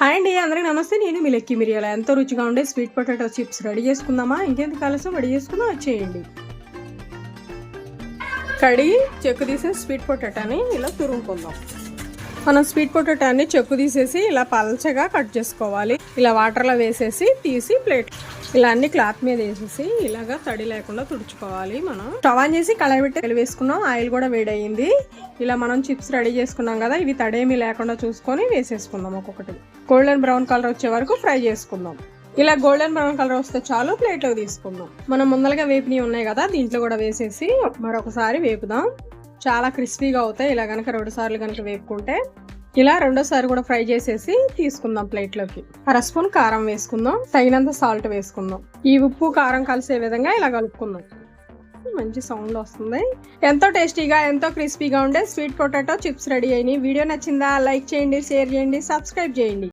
Hi అండి, అందరికీ నమస్తే. నేను మీ లక్కీ మిరియాల. ఎంతో రుచిగా ఉండే స్వీట్ పొటాటో చిప్స్ రెడీ చేసుకుందామా? ఇంకెందుకు ఆలస్యం, రెడీ చేసుకుందాం, వచ్చేయండి. కడిగి చెక్కు తీసిన స్వీట్ పొటాటోని ఇలా తురుముకుందాం. మనం స్వీట్ పొటాటోని చెక్కు తీసేసి ఇలా పల్చగా కట్ చేసుకోవాలి. ఇలా వాటర్లో వేసేసి తీసి ప్లేట్ ఇలా అన్ని క్లాత్ మీద వేసేసి ఇలాగా తడి లేకుండా తుడుచుకోవాలి. మనం స్టవ్ ఆన్ చేసి కళాయి పెట్టి వేసుకున్నాం. ఆయిల్ కూడా వేడయింది. ఇలా మనం చిప్స్ రెడీ చేసుకున్నాం కదా, ఇవి తడేమీ లేకుండా చూసుకొని వేసేసుకుందాం. ఒక్కొక్కటి గోల్డెన్ బ్రౌన్ కలర్ వచ్చే వరకు ఫ్రై చేసుకుందాం. ఇలా గోల్డెన్ బ్రౌన్ కలర్ వస్తే చాలు, ప్లేట్లోకి తీసుకుందాం. మనం ముందరగా వేపినవి ఉన్నాయి కదా, దీంట్లో కూడా వేసేసి మరొకసారి వేపుదాం. చాలా క్రిస్పీగా అవుతాయి. ఇలా కనుక 2 సార్లు కనుక వేపుకుంటే. ఇలా రెండోసారి కూడా ఫ్రై చేసేసి తీసుకుందాం ప్లేట్లోకి. 1/2 స్పూన్ కారం వేసుకుందాం. తగినంత సాల్ట్ వేసుకుందాం. ఈ ఉప్పు కారం కలిసే విధంగా ఇలా కలుపుకుందాం. మంచి సౌండ్ వస్తుంది. ఎంతో టేస్టీగా ఎంతో క్రిస్పీగా ఉండే స్వీట్ పొటాటో చిప్స్ రెడీ అయినాయి. వీడియో నచ్చిందా? లైక్ చేయండి, షేర్ చేయండి, సబ్స్క్రైబ్ చేయండి.